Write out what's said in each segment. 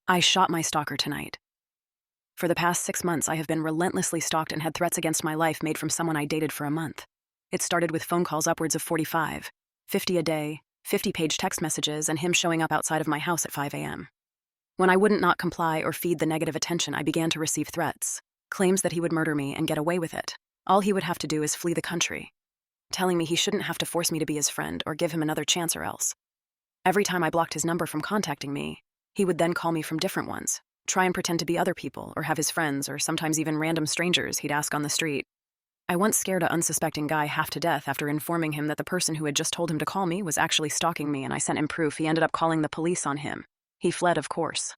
I shot my stalker tonight. For the past 6 months, I have been relentlessly stalked and had threats against my life made from someone I dated for a month. It started with phone calls upwards of 45, 50 a day, 50-page text messages, and him showing up outside of my house at 5 a.m. When I wouldn't not comply or feed the negative attention, I began to receive threats, claims that he would murder me and get away with it. All he would have to do is flee the country, telling me he shouldn't have to force me to be his friend or give him another chance or else. Every time I blocked his number from contacting me, he would then call me from different ones, try and pretend to be other people or have his friends or sometimes even random strangers he'd ask on the street. I once scared an unsuspecting guy half to death after informing him that the person who had just told him to call me was actually stalking me, and I sent him proof. He ended up calling the police on him. He fled, of course.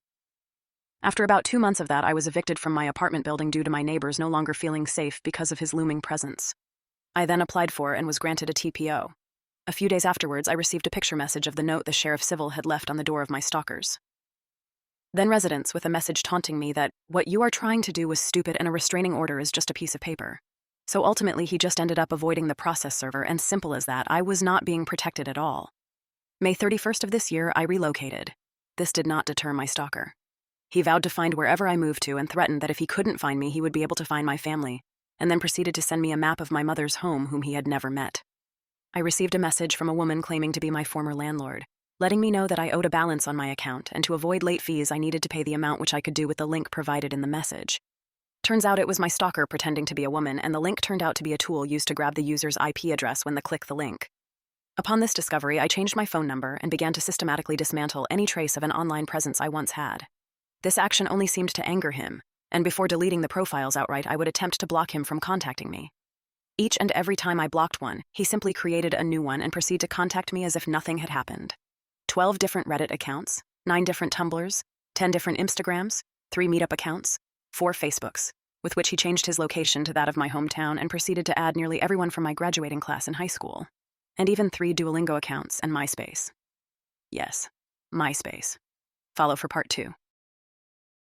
After about 2 months of that, I was evicted from my apartment building due to my neighbors no longer feeling safe because of his looming presence. I then applied for and was granted a TPO. A few days afterwards, I received a picture message of the note the sheriff civil had left on the door of my stalkers. Then residents with a message taunting me that what you are trying to do was stupid and a restraining order is just a piece of paper. So ultimately, he just ended up avoiding the process server, and simple as that, I was not being protected at all. May 31st of this year, I relocated. This did not deter my stalker. He vowed to find wherever I moved to and threatened that if he couldn't find me, he would be able to find my family, and then proceeded to send me a map of my mother's home whom he had never met. I received a message from a woman claiming to be my former landlord, letting me know that I owed a balance on my account, and to avoid late fees I needed to pay the amount, which I could do with the link provided in the message. Turns out it was my stalker pretending to be a woman, and the link turned out to be a tool used to grab the user's IP address when they click the link. Upon this discovery, I changed my phone number and began to systematically dismantle any trace of an online presence I once had. This action only seemed to anger him, and before deleting the profiles outright, I would attempt to block him from contacting me. Each and every time I blocked one, he simply created a new one and proceeded to contact me as if nothing had happened. 12 different Reddit accounts, 9 different Tumblrs, 10 different Instagrams, 3 Meetup accounts, 4 Facebooks, with which he changed his location to that of my hometown and proceeded to add nearly everyone from my graduating class in high school, and even 3 Duolingo accounts and MySpace. Yes, MySpace. Follow for part 2.